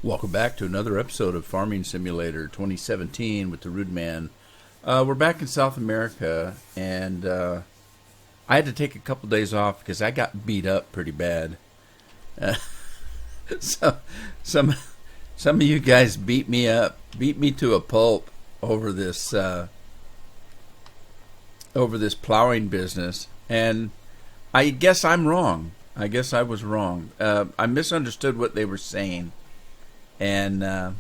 Welcome back to another episode of Farming Simulator 2017 with the Rude Man. We're back in South America, and I had to take a couple days off because I got beat up pretty bad. So some of you guys beat me up, beat me to a pulp over this plowing business, and I guess I'm wrong. I guess I was wrong. I misunderstood what they were saying. And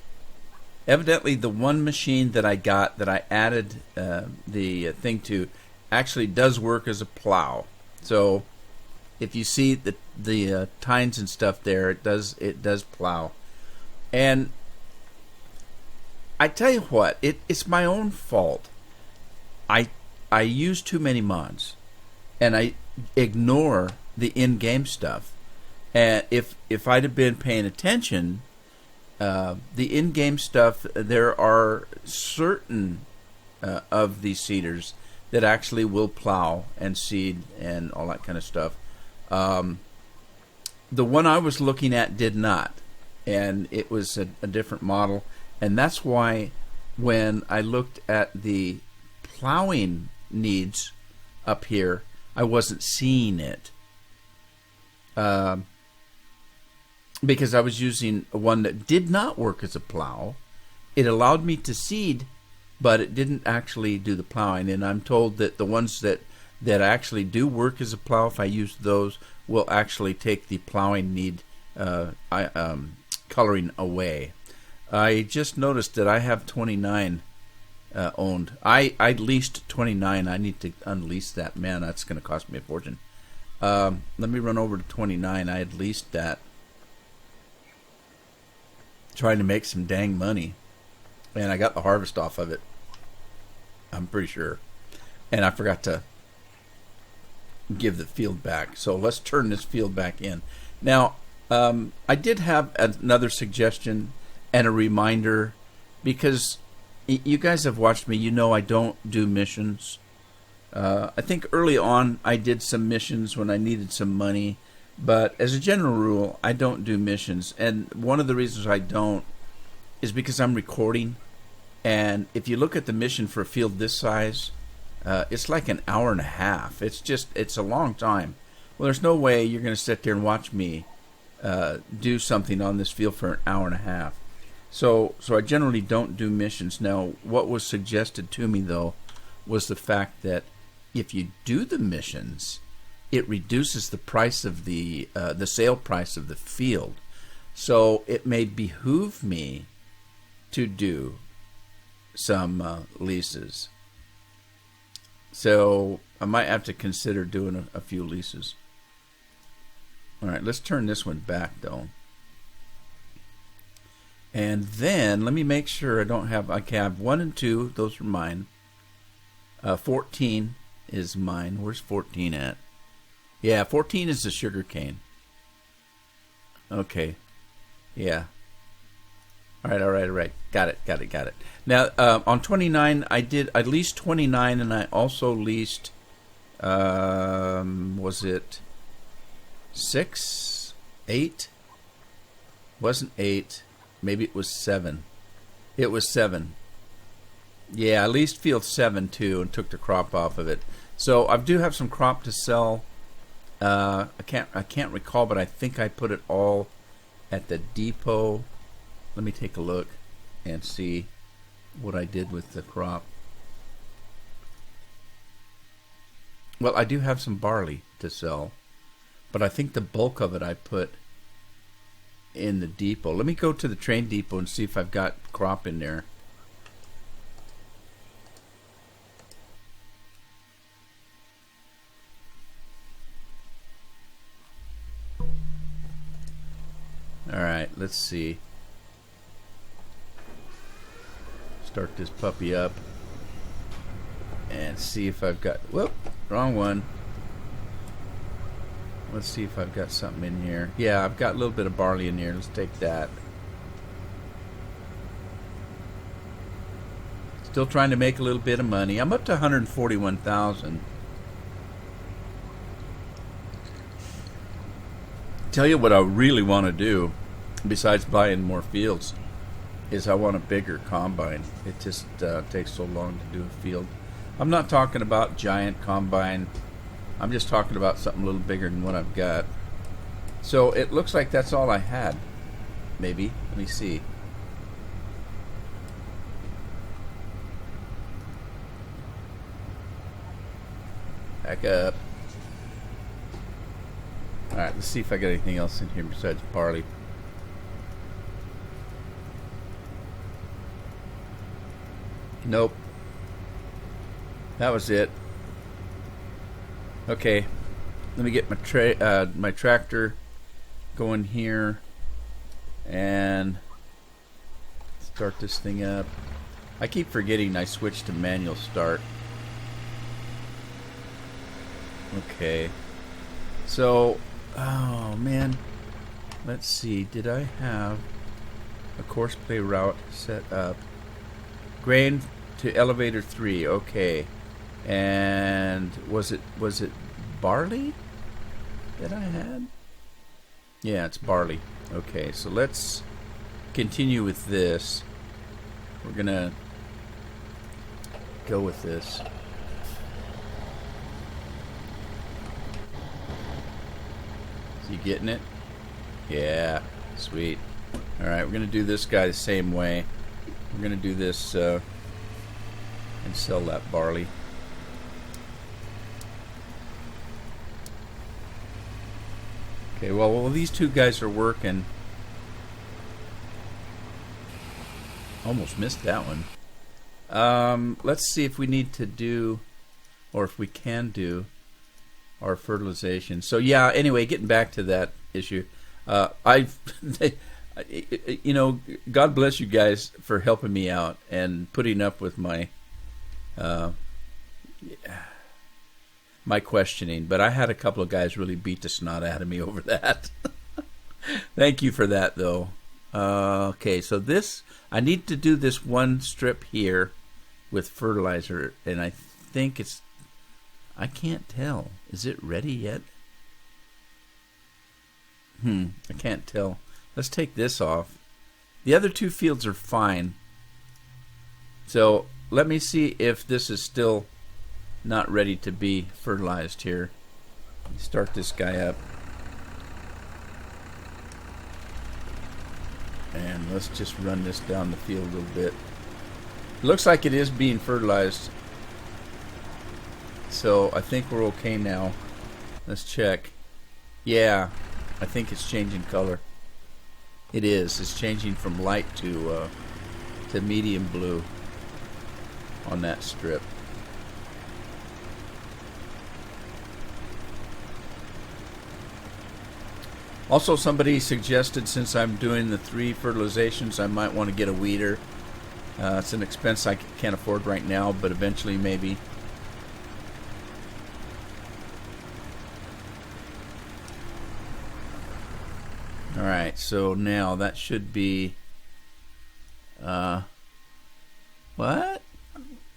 evidently the one machine that I got that I added the thing to actually does work as a plow. So if you see the tines and stuff there, it does plow. And I tell you what, it's my own fault. I use too many mods, and I ignore the in-game stuff. And if I'd have been paying attention, the in-game stuff, there are certain of these seeders that actually will plow and seed and all that kind of stuff. The one I was looking at did not, and it was a different model, and that's why when I looked at the plowing needs up here, I wasn't seeing it. Because I was using one that did not work as a plow. It allowed me to seed, but it didn't actually do the plowing. And I'm told that the ones that actually do work as a plow, if I use those, will actually take the plowing need coloring away. I just noticed that I have 29 owned. I leased 29. I need to unlease that. Man, that's going to cost me a fortune. Let me run over to 29. I had leased that, trying to make some dang money, and I got the harvest off of it, I'm pretty sure, and I forgot to give the field back. So let's turn this field back in. Now, I did have another suggestion and a reminder, because you guys have watched me. You know I don't do missions. I think early on I did some missions when I needed some money, but as a general rule, I don't do missions. And one of the reasons I don't is because I'm recording. And if you look at the mission for a field this size, it's like an hour and a half. It's a long time. Well, there's no way you're going to sit there and watch me do something on this field for an hour and a half. So I generally don't do missions. Now, what was suggested to me, though, was the fact that if you do the missions, it reduces the price of the sale price of the field. So it may behoove me to do some leases. So I might have to consider doing a few leases. All right, let's turn this one back, though. And then let me make sure I don't have... I have 1 and 2. Those are mine. 14 is mine. Where's 14 at? Yeah, 14 is the sugar cane. Okay. Yeah. All right. Got it. Now, on 29, I leased 29, and I also leased, was it 6? 8? Wasn't 8. Maybe it was 7. It was 7. Yeah, I leased field 7, too, and took the crop off of it. So I do have some crop to sell. I can't recall, but I think I put it all at the depot. Let me take a look and see what I did with the crop. Well, I do have some barley to sell, but I think the bulk of it I put in the depot. Let me go to the train depot and see if I've got crop in there. Alright, let's see. Start this puppy up and see if I've got... Whoop, wrong one. Let's see if I've got something in here. Yeah, I've got a little bit of barley in here. Let's take that. Still trying to make a little bit of money. I'm up to 141,000. Tell you what I really want to do besides buying more fields, is I want a bigger combine. It just takes so long to do a field. I'm not talking about giant combine. I'm just talking about something a little bigger than what I've got. So it looks like that's all I had. Maybe. Let me see. Back up. Alright, let's see if I got anything else in here besides barley. Nope. That was it. Okay. Let me get my tractor going here and start this thing up. I keep forgetting I switched to manual start. Okay. So, oh man. Let's see. Did I have a course play route set up? Grain to elevator 3. Okay. And was it barley that I had? Yeah, it's barley. Okay, so let's continue with this. We're gonna go with this. So you getting it? Yeah, sweet. Alright, we're gonna do this guy the same way. We're gonna do this and sell that barley. Okay, well, while these two guys are working, almost missed that one. Let's see if we need to do, or if we can do, our fertilization. So yeah, anyway, getting back to that issue, you know, God bless you guys for helping me out and putting up with my my questioning, but I had a couple of guys really beat the snot out of me over that. Thank you for that, though. Okay, so this, I need to do this one strip here with fertilizer, and I think it's, I can't tell. Is it ready yet? I can't tell. Let's take this off. The other two fields are fine. So let me see if this is still not ready to be fertilized here. Start this guy up. And let's just run this down the field a little bit. Looks like it is being fertilized. So I think we're okay now. Let's check. Yeah, I think it's changing color. It is. It's changing from light to medium blue on that strip. Also, somebody suggested, since I'm doing the 3 fertilizations, I might want to get a weeder. It's an expense I can't afford right now, but eventually maybe. Alright, so now that should be... what?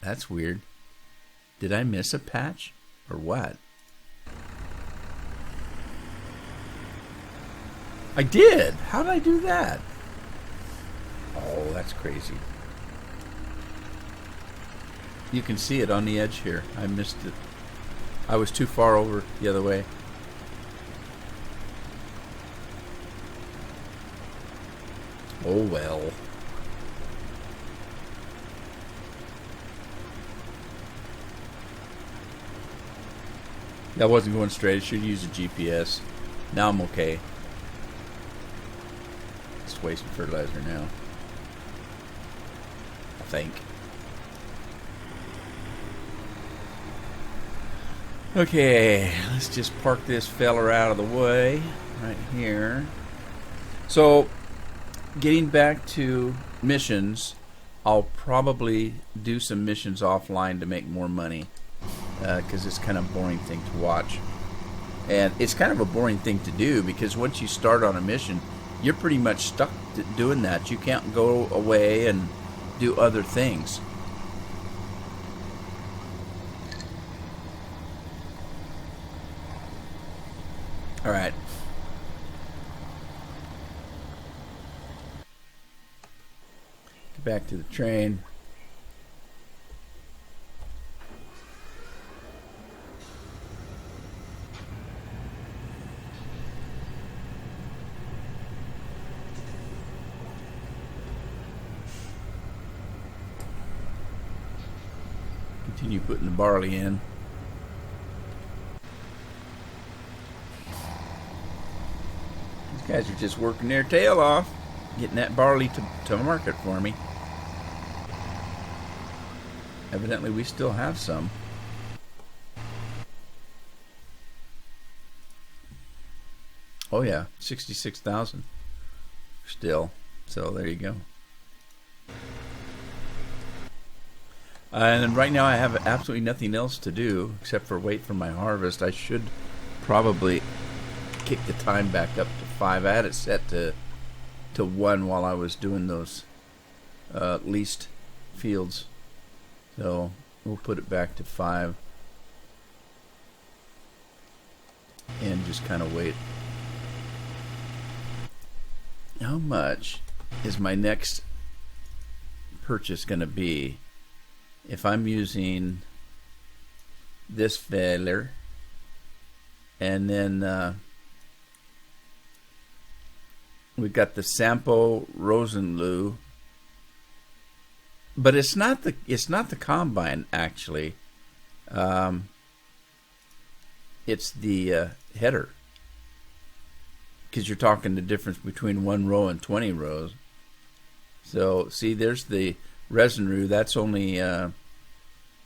That's weird. Did I miss a patch? Or what? I did! How did I do that? Oh, that's crazy. You can see it on the edge here. I missed it. I was too far over the other way. Oh well. That wasn't going straight. I should use a GPS. Now I'm okay. Just wasting fertilizer now. I think. Okay, let's just park this feller out of the way right here. So, getting back to missions, I'll probably do some missions offline to make more money, because it's kind of a boring thing to watch. And it's kind of a boring thing to do, because once you start on a mission, you're pretty much stuck to doing that. You can't go away and do other things. Alright. back to the train. Continue putting the barley in. These guys are just working their tail off, getting that barley to market for me. Evidently, we still have some. Oh yeah, 66,000 still. So there you go. And right now I have absolutely nothing else to do except for wait for my harvest. I should probably kick the time back up to 5. I had it set to 1 while I was doing those leased fields. So we'll put it back to 5 and just kind of wait. How much is my next purchase going to be? If I'm using this failer, and then we've got the Sampo Rosenloo, but it's not the combine actually. It's the header, because you're talking the difference between 1 row and 20 rows. So see, there's the Rosenloo. That's only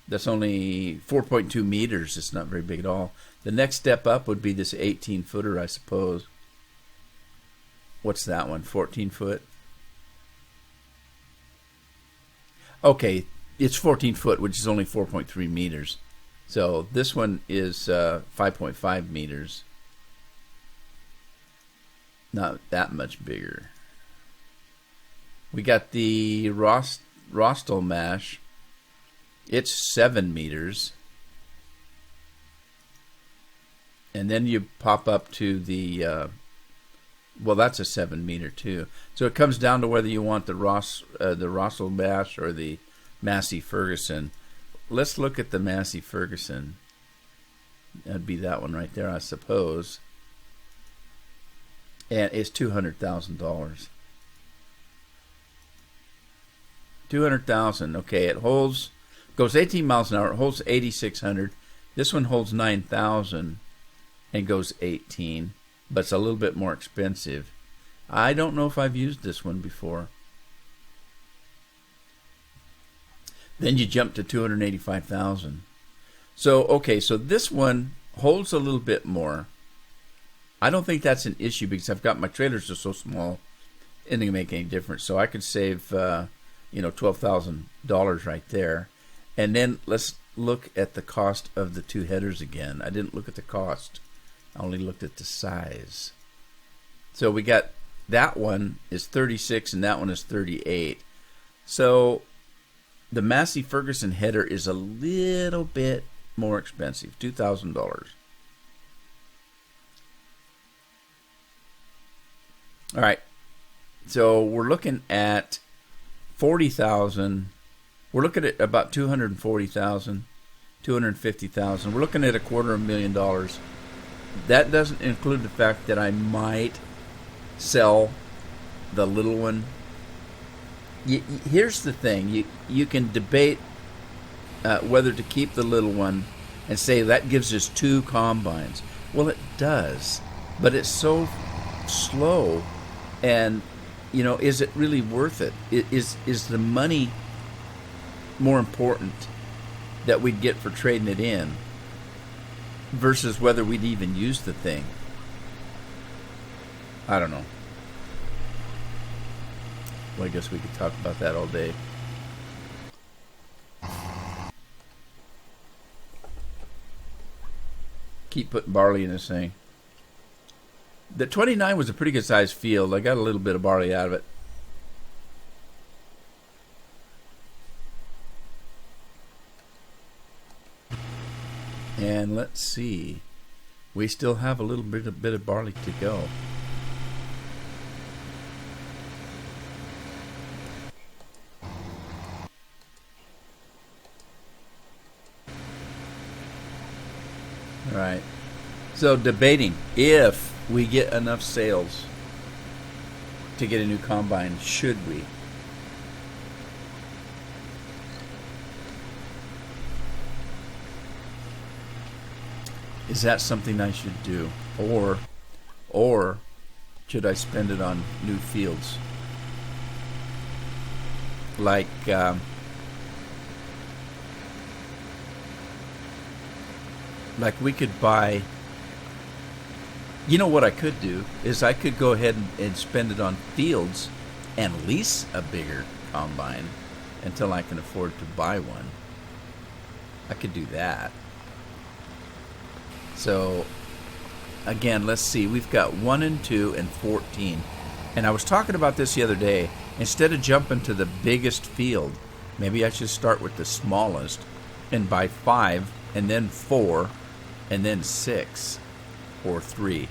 4.2 meters. It's not very big at all. The next step up would be this 18 footer, I suppose. What's that one? 14 foot. Okay, it's 14 foot, which is only 4.3 meters. So this one is 5.5 meters. Not that much bigger. We got the Rostel mash. It's 7 meters. And then you pop up to the, well, that's a 7 meter too. So it comes down to whether you want the Rostel mash or the Massey Ferguson. Let's look at the Massey Ferguson. That'd be that one right there, I suppose. And it's $200,000. 200,000. Okay, it goes 18 miles an hour. It holds 8,600. This one holds 9,000 and goes 18, but it's a little bit more expensive. I don't know if I've used this one before. Then you jump to 285,000. So okay, so this one holds a little bit more. I don't think that's an issue because I've got my trailers are so small, it doesn't make any difference. So I could save, $12,000 right there. And then let's look at the cost of the 2 headers again. I didn't look at the cost. I only looked at the size. So we got that one is 36 and that one is 38. So the Massey Ferguson header is a little bit more expensive, $2,000. All right, so we're looking at 40,000. We're looking at about 240,000, 250,000. We're looking at $250,000. That doesn't include the fact that I might sell the little one. Here's the thing: you can debate whether to keep the little one and say that gives us 2 combines. Well, it does, but it's so slow. And, is it really worth it? Is the money more important that we'd get for trading it in versus whether we'd even use the thing? I don't know. Well, I guess we could talk about that all day. Keep putting barley in this thing. The 29 was a pretty good sized field. I got a little bit of barley out of it. And let's see. We still have a little bit of barley to go. All right. So debating if we get enough sales to get a new combine, should we? Is that something I should do, or should I spend it on new fields? Like we could buy. You know what I could do is I could go ahead and spend it on fields and lease a bigger combine until I can afford to buy one. I could do that. So, again, let's see. We've got 1 and 2 and 14. And I was talking about this the other day. Instead of jumping to the biggest field, maybe I should start with the smallest and buy 5 and then 4 and then 6 or 3.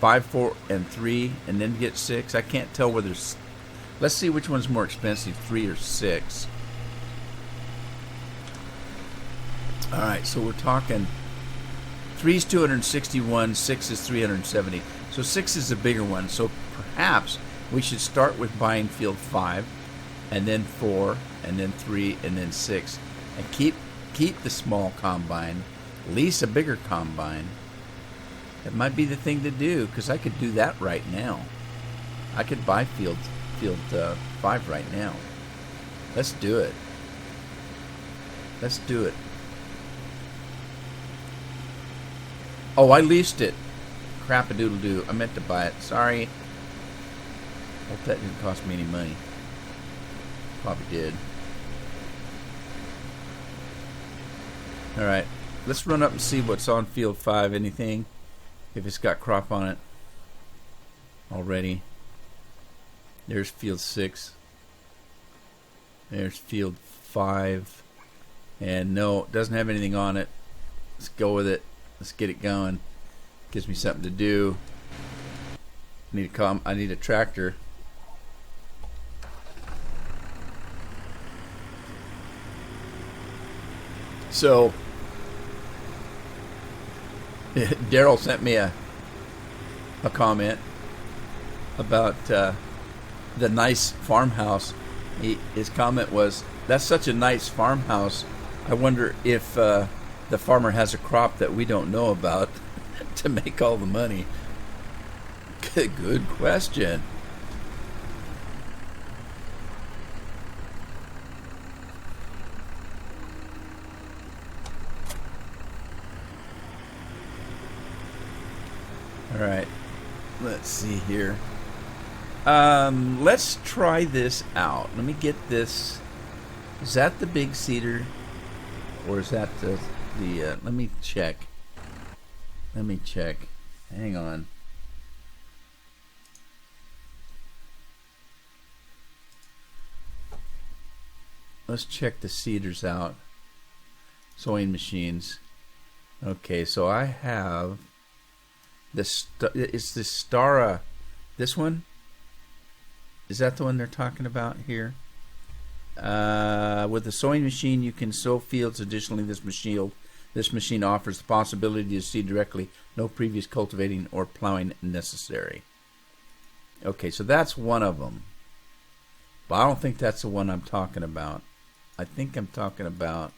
5, 4, and 3 and then get 6. I can't tell whether... Let's see which one's more expensive, 3 or 6. Alright, so we're talking... 3 is 261, 6 is 370. So 6 is the bigger one. So perhaps we should start with buying field 5, and then 4, and then 3, and then 6. And keep the small combine, lease a bigger combine. That might be the thing to do, because I could do that right now. I could buy field 5 right now. Let's do it. Let's do it. Oh, I leased it. Crap-a-doodle-doo. I meant to buy it. Sorry. Hope that didn't cost me any money. Probably did. Alright. Let's run up and see what's on field 5. Anything? If it's got crop on it already. There's field 6. There's field 5. And no, it doesn't have anything on it. Let's go with it. Let's get it going. Gives me something to do. I need a tractor. So Daryl sent me a comment about the nice farmhouse. His comment was, "That's such a nice farmhouse. I wonder if the farmer has a crop that we don't know about to make all the money." Good question. All right, let's see here. Let's try this out. Let me get this. Is that the big cedar, or is that the let me check. Let me check. Hang on. Let's check the cedars out. Sewing machines. Okay, so I have this. It's the Stara. This one? Is that the one they're talking about here? With the sewing machine, you can sow fields. Additionally, this machine offers the possibility to seed directly. No previous cultivating or plowing necessary. Okay, so that's one of them. But I don't think that's the one I'm talking about. I think I'm talking about...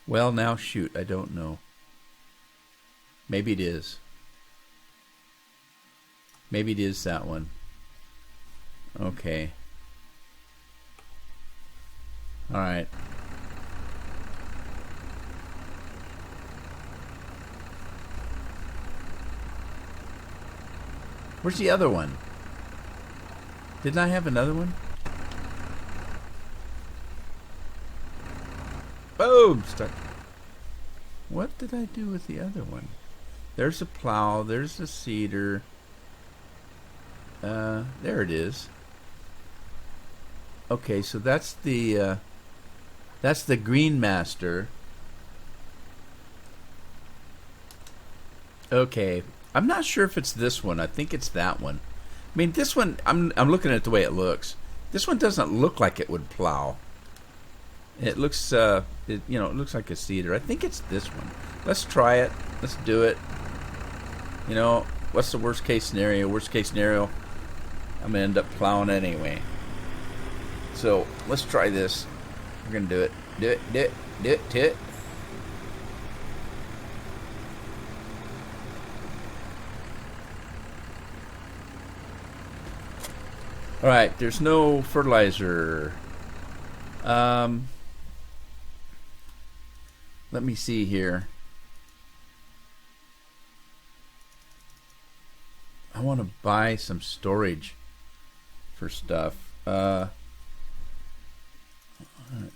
well, now shoot, I don't know. Maybe it is. Maybe it is that one. Okay. All right. Where's the other one? Didn't I have another one? Boom! Stuck. What did I do with the other one? There's a plow. There's a cedar. There it is. Okay, so that's the Green Master. Okay, I'm not sure if it's this one. I think it's that one. I mean, this one, I'm looking at the way it looks. This one doesn't look like it would plow. It looks, it looks like a seeder. I think it's this one. Let's try it. Let's do it. You know, what's the worst case scenario? Worst case scenario, I'm gonna end up plowing anyway. So let's try this. We're gonna do it. Do it. Do it. Do it. Do it. All right. There's no fertilizer. Let me see here. I want to buy some storage for stuff. Let's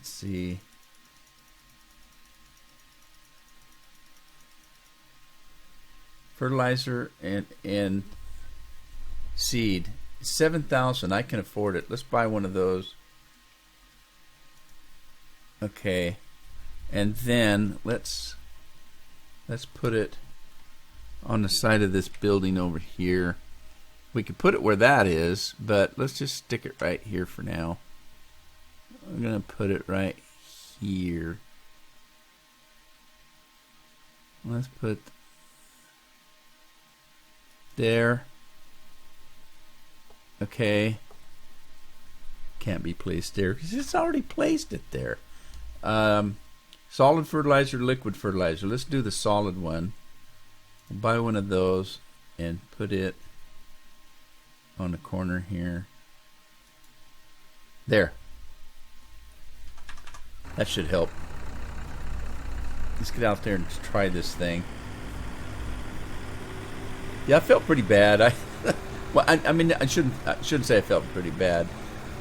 see. Fertilizer and seed. 7,000. I can afford it. Let's buy one of those. Okay. And then let's put it on the side of this building over here. We could put it where that is, but let's just stick it right here for now. I'm going to put it right here. Let's put there. Okay. Can't be placed there because it's already placed it there. Solid fertilizer, liquid fertilizer. Let's do the solid one. We'll buy one of those and put it on the corner here. There. That should help. Let's get out there and try this thing. Yeah, I felt pretty bad. Well, I mean, I shouldn't say I felt pretty bad.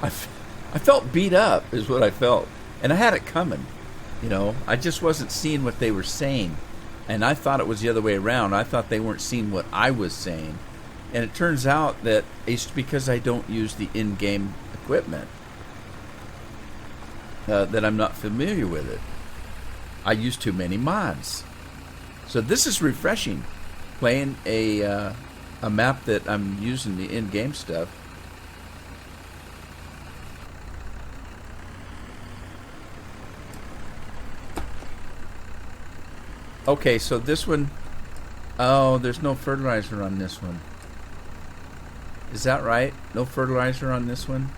I felt beat up is what I felt, and I had it coming. You know, I just wasn't seeing what they were saying, and I thought it was the other way around. I thought they weren't seeing what I was saying, and it turns out that it's because I don't use the in-game equipment that I'm not familiar with it. I use too many mods, so this is refreshing. Playing a map that I'm using the in-game stuff. Okay, so this one, oh, there's no fertilizer on this one. Is that right? No fertilizer on this one?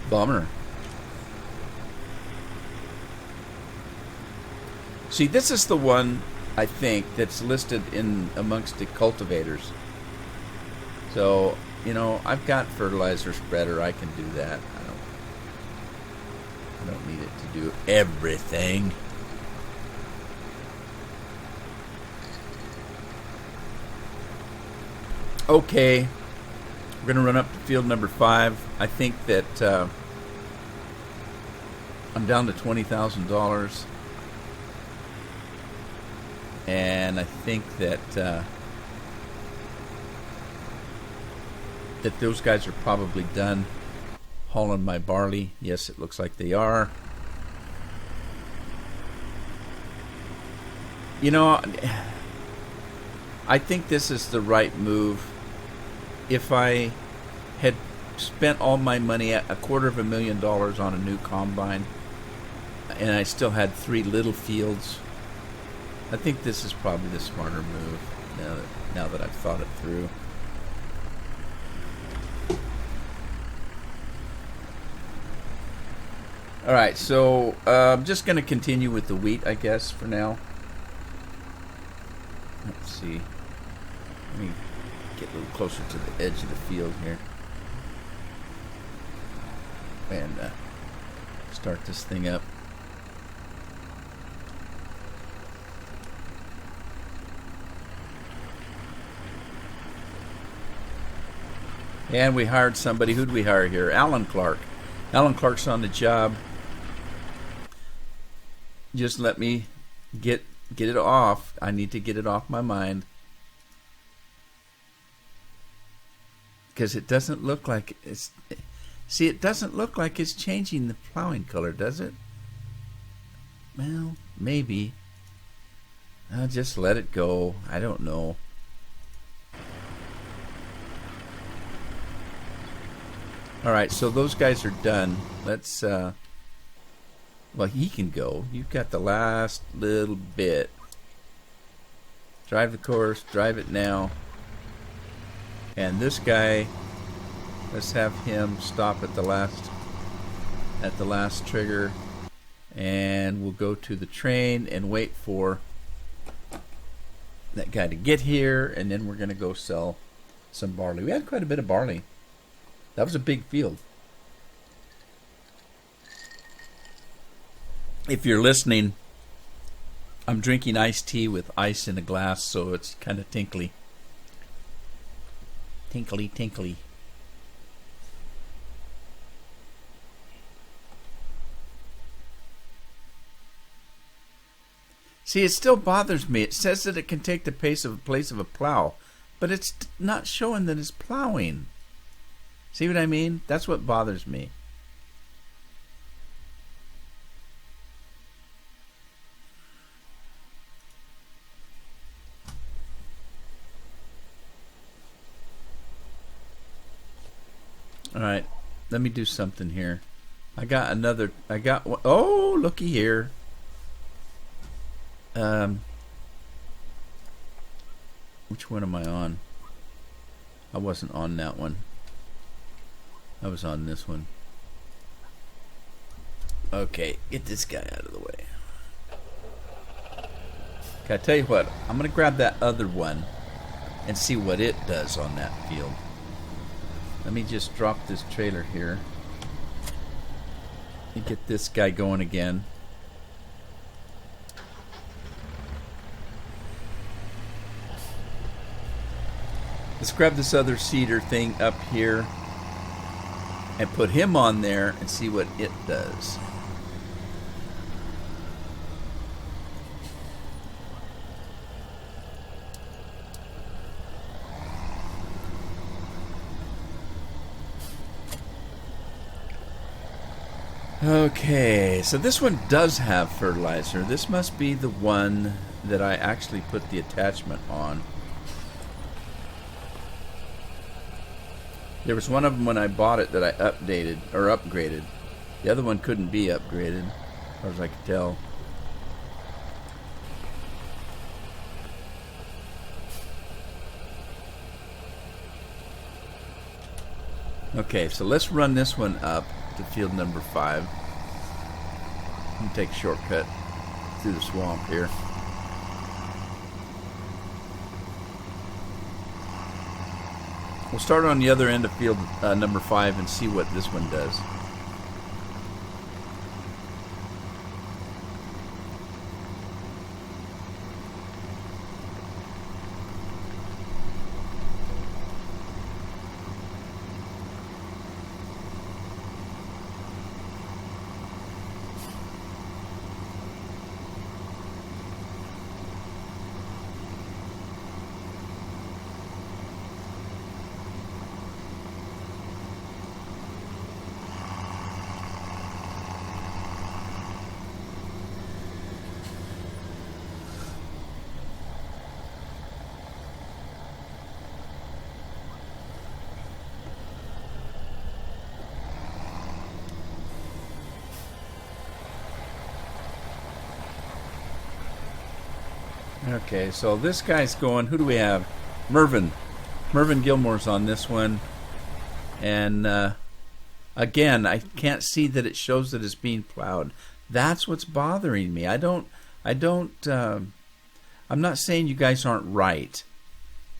Bummer. See, this is the one, I think, that's listed in amongst the cultivators. So, you know, I've got fertilizer spreader. I can do that. I don't need it to do everything. Okay, we're going to run up to field number 5. I think that I'm down to $20,000. And I think that that those guys are probably done hauling my barley. Yes, it looks like they are. You know, I think this is the right move. If I had spent all my money at $250,000 on a new combine, and I still had 3 little fields, I think this is probably the smarter move now that I've thought it through. All right, so I'm just going to continue with the wheat, I guess, for now. Let's see. Let me get a little closer to the edge of the field here. And start this thing up. And we hired somebody. Who'd we hire here? Alan Clark. Alan Clark's on the job. Just let me get it off. I need to get it off my mind. Because it doesn't look like it's... See, it doesn't look like it's changing the plowing color, does it? Well, maybe. I'll just let it go. I don't know. All right, so those guys are done. Let's. Well, he can go. You've got the last little bit. Drive the course. Drive it now. And this guy, let's have him stop at the last trigger, and we'll go to the train and wait for that guy to get here, and then we're going to go sell some barley. We had quite a bit of barley. That was a big field. If you're listening, I'm drinking iced tea with ice in a glass, so it's kind of tinkly. Tinkly, tinkly. See, it still bothers me. It says that it can take the place of a plow, but it's not showing that it's plowing. See what I mean? That's what bothers me. All right, let me do something here. I got one. Oh, looky here. Which one am I on? I wasn't on that one. I was on this one. Okay, get this guy out of the way. Okay, I tell you what, I'm going to grab that other one and see what it does on that field. Let me just drop this trailer here and get this guy going again. Let's grab this other cedar thing up here and put him on there and see what it does. Okay, so this one does have fertilizer. This must be the one that I actually put the attachment on. There was one of them when I bought it that I updated or upgraded. The other one couldn't be upgraded, as far as I could tell. Okay, so let's run this one up to field number 5. And take a shortcut through the swamp here. We'll start on the other end of field number 5 and see what this one does. Okay, so this guy's going. Who do we have? Mervyn. Mervyn Gilmore's on this one. And again, I can't see that it shows that it's being plowed. That's what's bothering me. I'm not saying you guys aren't right.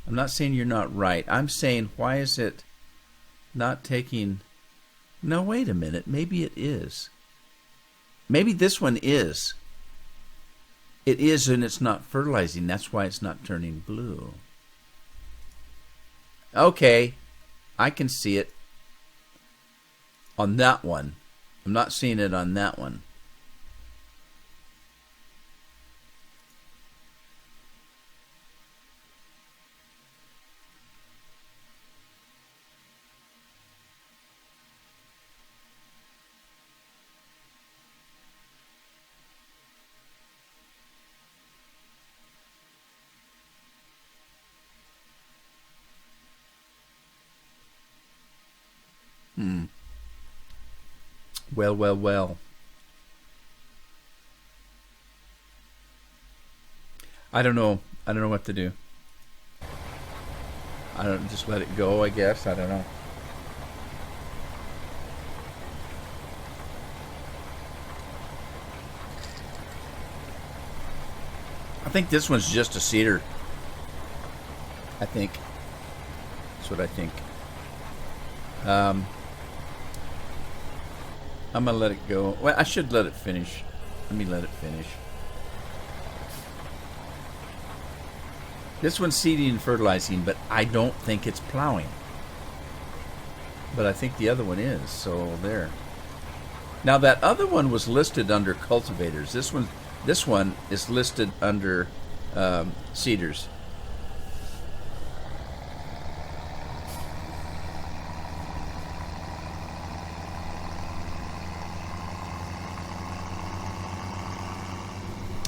I'm not saying you're not right. I'm saying, why is it not taking... No, wait a minute. Maybe it is. Maybe this one is. It is, and it's not fertilizing. That's why it's not turning blue. Okay, I can see it on that one. I'm not seeing it on that one. Well, well, well. I don't know. I don't know what to do. I don't just let it go, I guess. I don't know. I think this one's just a cedar. I think. That's what I think. I'm going to let it go. Well, I should let it finish. Let me let it finish. This one's seeding and fertilizing, but I don't think it's plowing. But I think the other one is, so there. Now that other one was listed under cultivators. This one is listed under seeders.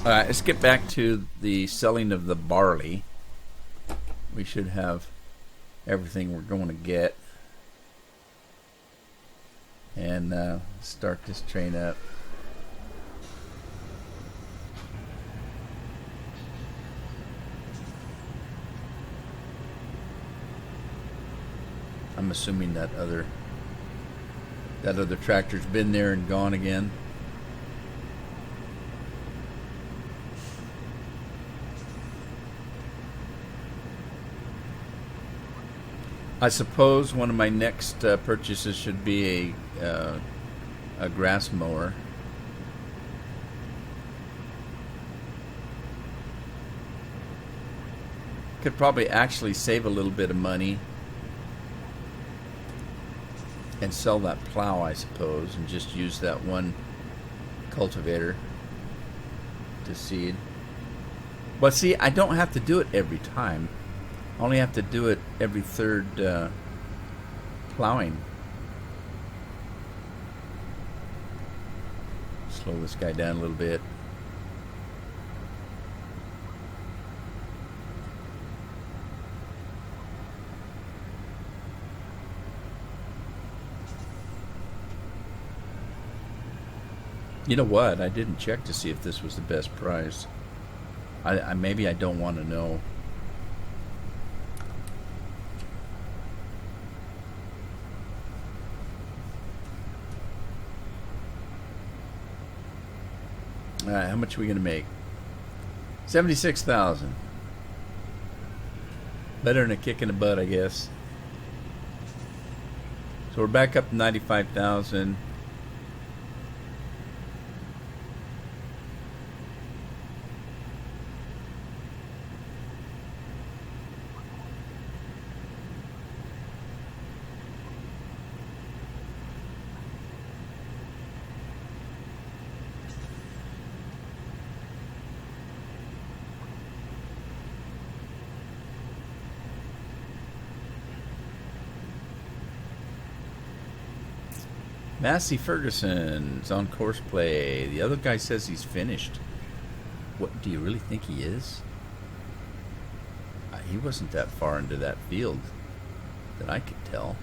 All right, let's get back to the selling of the barley. We should have everything we're going to get. And start this train up. I'm assuming that other tractor's been there and gone again. I suppose one of my next purchases should be a grass mower. Could probably actually save a little bit of money and sell that plow, I suppose, and just use that one cultivator to seed. But see, I don't have to do it every time. I only have to do it every third plowing. Slow this guy down a little bit. You know what? I didn't check to see if this was the best price. Maybe I don't want to know. All right, how much are we going to make? 76,000. Better than a kick in the butt, I guess. So we're back up to 95,000. Massey Ferguson's on course play. The other guy says he's finished. What, do you really think he is? He wasn't that far into that field that I could tell.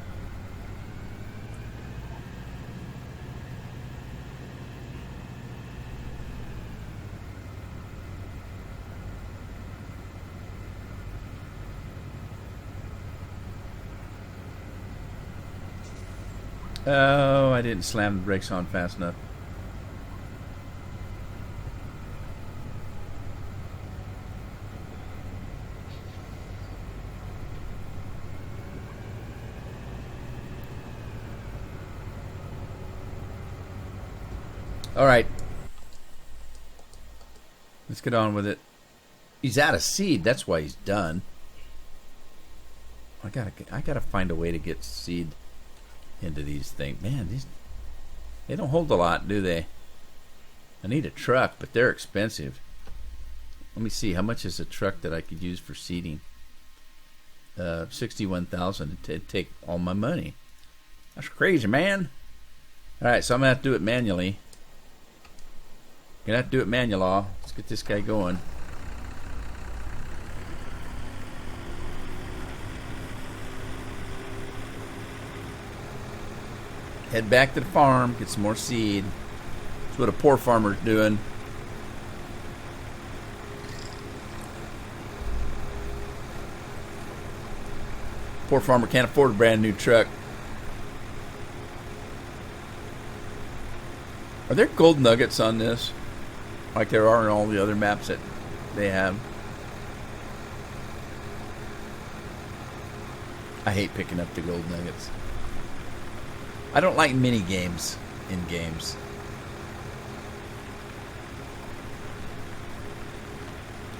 Oh, I didn't slam the brakes on fast enough. All right. Let's get on with it. He's out of seed. That's why he's done. I gotta find a way to get seed into these things. Man, they don't hold a lot, do they? I need a truck, but they're expensive. Let me see, how much is a truck that I could use for seeding? 61,000. It'd take all my money. That's crazy, man. All right, so I'm gonna have to do it manually. Gonna have to do it manual. Let's get this guy going. Head back to the farm, get some more seed. That's what a poor farmer's doing. Poor farmer can't afford a brand new truck. Are there gold nuggets on this? Like there are in all the other maps that they have? I hate picking up the gold nuggets. I don't like mini games in games.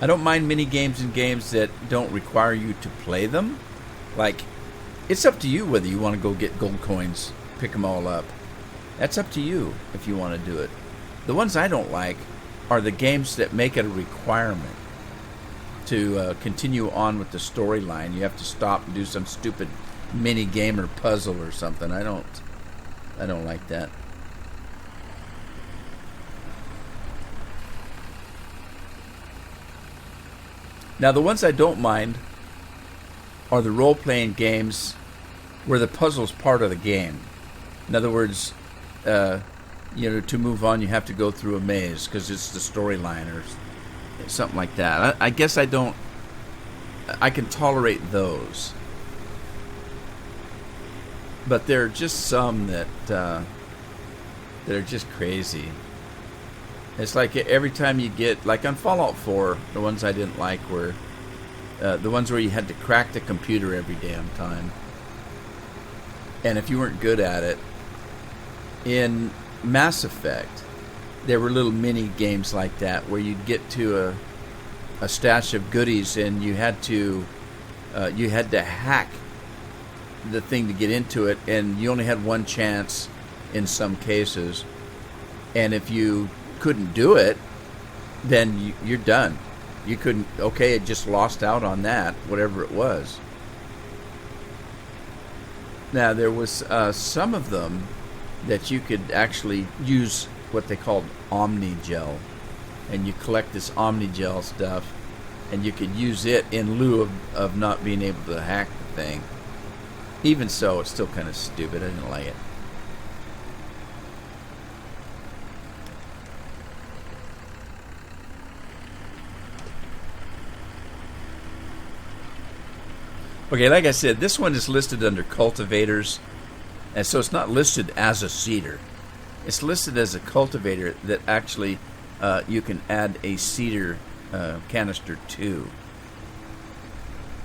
I don't mind mini games in games that don't require you to play them. Like, it's up to you whether you want to go get gold coins, pick them all up. That's up to you if you want to do it. The ones I don't like are the games that make it a requirement to continue on with the storyline. You have to stop and do some stupid mini game or puzzle or something. I don't like that. Now, the ones I don't mind are the role-playing games where the puzzle's part of the game. In other words, to move on, you have to go through a maze because it's the storyline or something like that. I guess I can tolerate those. But there are just some that are just crazy. It's like every time you get, like on Fallout 4, the ones I didn't like were the ones where you had to crack the computer every damn time. And if you weren't good at it, in Mass Effect, there were little mini games like that where you'd get to a stash of goodies and you had to hack the thing to get into it, and you only had one chance in some cases. And if you couldn't do it, then you're done. You couldn't. Okay, it just lost out on that, whatever it was. Now there was some of them that you could actually use what they called Omnigel, and you collect this Omnigel stuff, and you could use it in lieu of not being able to hack the thing. Even so, it's still kind of stupid. I didn't like it. Okay, like I said, this one is listed under cultivators, and so it's not listed as a seeder. It's listed as a cultivator that actually you can add a seeder canister to.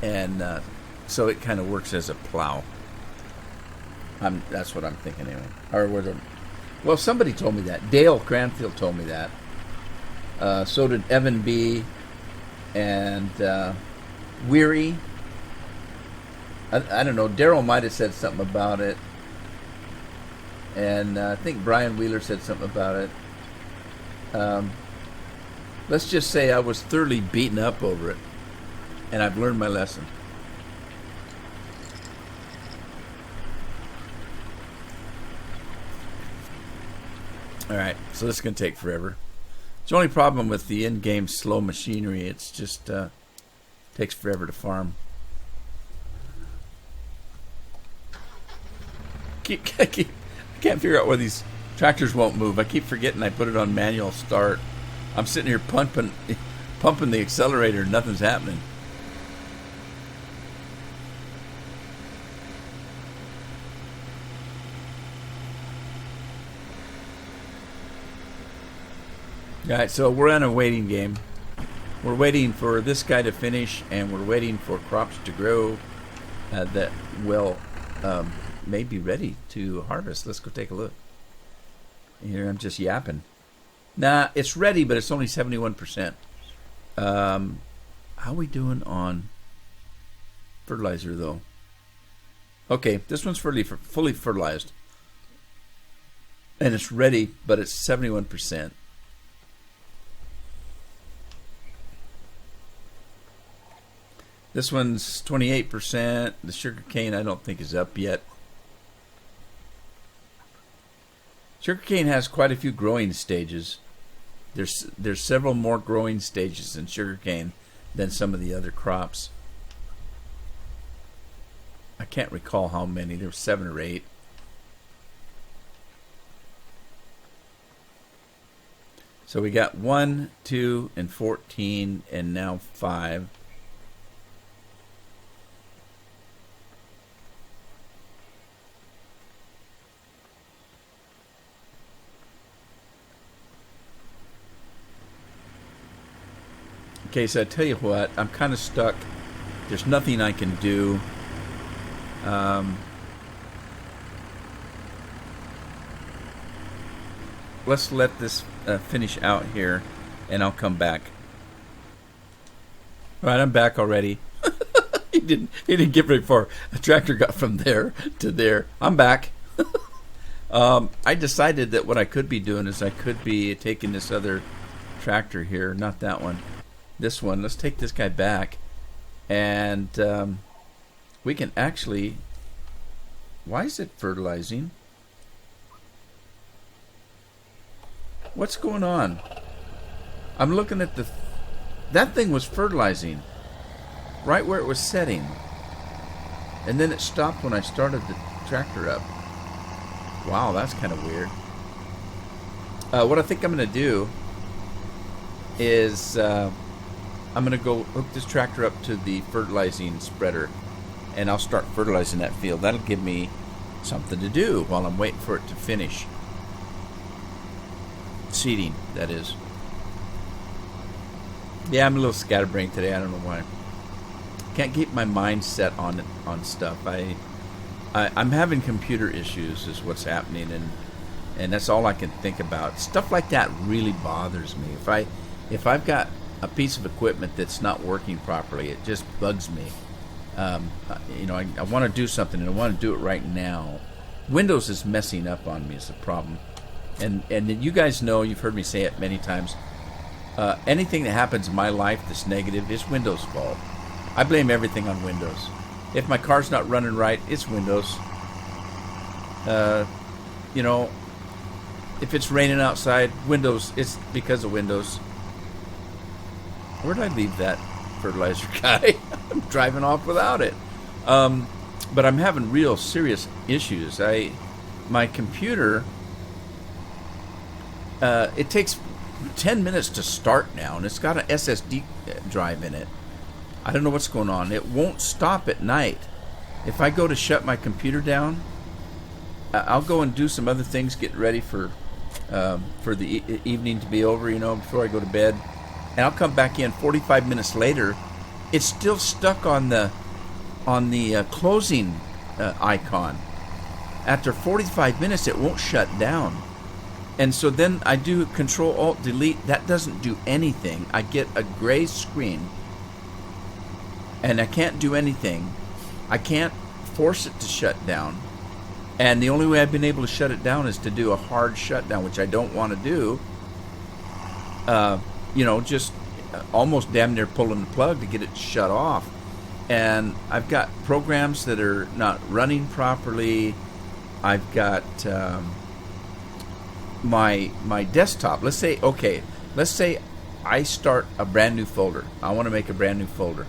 And so it kind of works as a plow. That's what I'm thinking anyway. Well, somebody told me that. Dale Cranfield told me that. So did Evan B. and Weary. I don't know. Daryl might have said something about it. And I think Brian Wheeler said something about it. Let's just say I was thoroughly beaten up over it. And I've learned my lesson. Alright, so this is going to take forever. It's the only problem with the in-game slow machinery. It's just takes forever to farm. I can't figure out why these tractors won't move. I keep forgetting I put it on manual start. I'm sitting here pumping the accelerator and nothing's happening. Alright, so we're on a waiting game. We're waiting for this guy to finish, and we're waiting for crops to grow that will may be ready to harvest. Let's go take a look. Here I'm just yapping. Nah, it's ready, but it's only 71%. How are we doing on fertilizer, though? Okay, this one's fully fertilized. And it's ready, but it's 71%. This one's 28%. The sugarcane I don't think is up yet. Sugarcane has quite a few growing stages. There's several more growing stages in sugarcane than some of the other crops. I can't recall how many. There were 7 or 8. So we got 1, 2, and 14, and now 5. Okay, so I tell you what, I'm kind of stuck. There's nothing I can do. Let's let this finish out here, and I'll come back. All right, I'm back already. He didn't get very far. The tractor got from there to there. I'm back. I decided that what I could be doing is I could be taking this other tractor here, not that one. This one. Let's take this guy back, and we can actually. Why is it fertilizing? What's going on? I'm looking at that thing was fertilizing right where it was setting, and then it stopped when I started the tractor up. Wow, that's kind of weird. What I think I'm going to do is I'm going to go hook this tractor up to the fertilizing spreader, and I'll start fertilizing that field. That'll give me something to do while I'm waiting for it to finish. Seeding, that is. Yeah, I'm a little scatterbrained today. I don't know why. Can't keep my mind set on stuff. I'm having computer issues is what's happening, and that's all I can think about. Stuff like that really bothers me. If I've got a piece of equipment that's not working properly, it just bugs me. I want to do something, and I want to do it right now. Windows is messing up on me is the problem. And you guys know, you've heard me say it many times, anything that happens in my life that's negative is Windows' fault. I blame everything on Windows. If my car's not running right, it's Windows. If it's raining outside, Windows, it's because of Windows. Where did I leave that fertilizer guy? I'm driving off without it. But I'm having real serious issues. My computer, it takes 10 minutes to start now, and it's got an SSD drive in it. I don't know what's going on. It won't stop at night. If I go to shut my computer down, I'll go and do some other things, get ready for the evening to be over, before I go to bed. And I'll come back in 45 minutes later. It's still stuck on the closing icon. After 45 minutes, it won't shut down. And so then I do Control-Alt-Delete. That doesn't do anything. I get a gray screen, and I can't do anything. I can't force it to shut down. And the only way I've been able to shut it down is to do a hard shutdown, which I don't want to do. Just almost damn near pulling the plug to get it shut off. And I've got programs that are not running properly. I've got my desktop. Let's say I start a brand new folder. I want to make a brand new folder.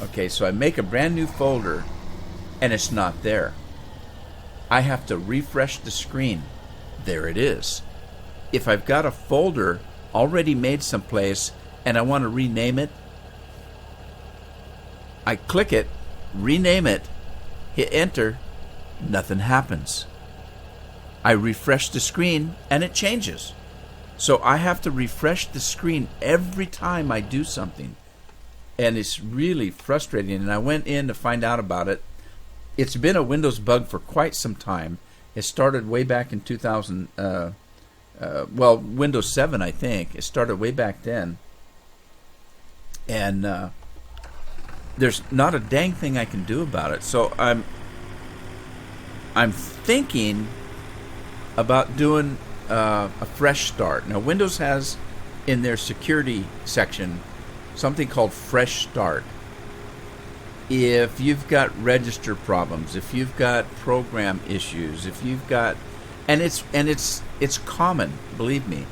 Okay, so I make a brand new folder, and it's not there. I have to refresh the screen. There it is. If I've got a folder already made someplace and I want to rename it, I click it, rename it, hit enter, nothing happens. I refresh the screen and it changes. So I have to refresh the screen every time I do something. And it's really frustrating. And I went in to find out about it. It's been a Windows bug for quite some time. It started way back in 2000, Windows 7, I think. It started way back then. And there's not a dang thing I can do about it. So I'm thinking about doing a fresh start. Now, Windows has in their security section something called Fresh Start. If you've got register problems, if you've got program issues, if you've got, and it's common, believe me.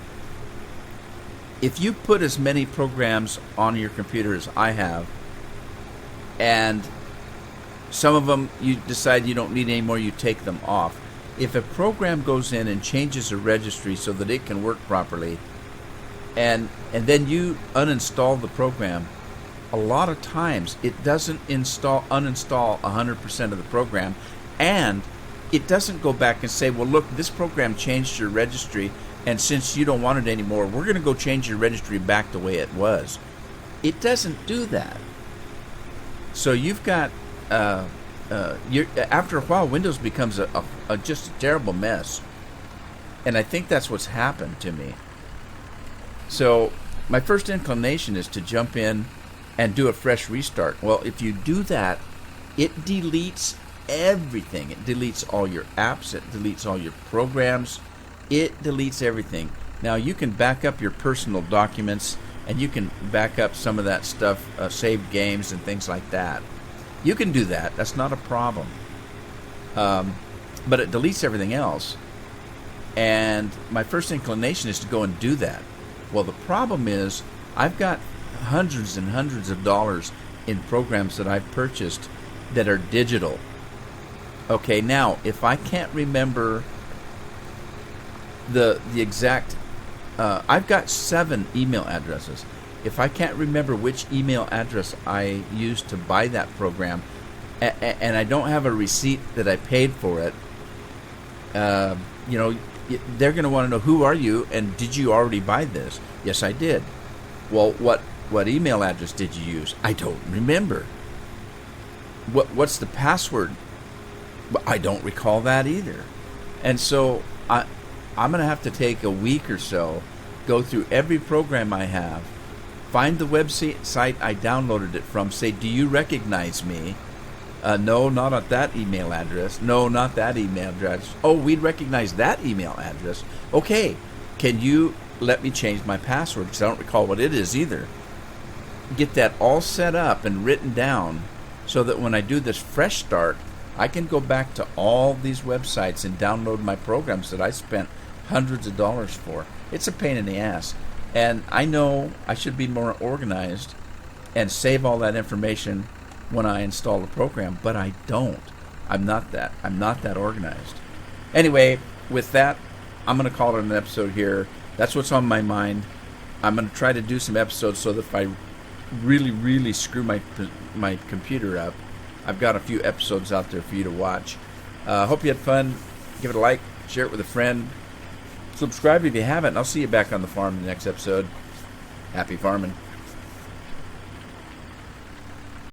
If you put as many programs on your computer as I have, and some of them you decide you don't need anymore, you take them off. If a program goes in and changes a registry so that it can work properly, and then you uninstall the program, a lot of times it doesn't uninstall 100% of the program, and it doesn't go back and say, well, look, this program changed your registry, and since you don't want it anymore, we're going to go change your registry back the way it was. It doesn't do that. So you've got after a while, Windows becomes just a terrible mess, and I think that's what's happened to me. So my first inclination is to jump in and do a fresh restart. Well, if you do that, it deletes everything. It deletes all your apps. It deletes all your programs. It deletes everything. Now, you can back up your personal documents, and you can back up some of that stuff, saved games and things like that. You can do that. That's not a problem. But it deletes everything else. And my first inclination is to go and do that. Well, the problem is I've got hundreds and hundreds of dollars in programs that I've purchased that are digital. Okay, now, if I can't remember the exact... I've got 7 email addresses. If I can't remember which email address I used to buy that program, and I don't have a receipt that I paid for it, they're going to want to know, who are you, and did you already buy this? Yes, I did. Well, what email address did you use? I don't remember. What's the password? I don't recall that either. And so I'm going to have to take a week or so, go through every program I have, find the website I downloaded it from, say, do you recognize me? No, not at that email address. No, not that email address. Oh, we'd recognize that email address. Okay, can you let me change my password? Because I don't recall what it is either. Get that all set up and written down so that when I do this fresh start, I can go back to all these websites and download my programs that I spent hundreds of dollars for. It's a pain in the ass. And I know I should be more organized and save all that information when I install the program, but I don't. I'm not that organized. Anyway, with that, I'm going to call it an episode here. That's what's on my mind. I'm going to try to do some episodes so that if I really, really screw my computer up, I've got a few episodes out there for you to watch. Hope you had fun. Give it a like, share it with a friend. Subscribe if you haven't, and I'll see you back on the farm in the next episode. Happy farming.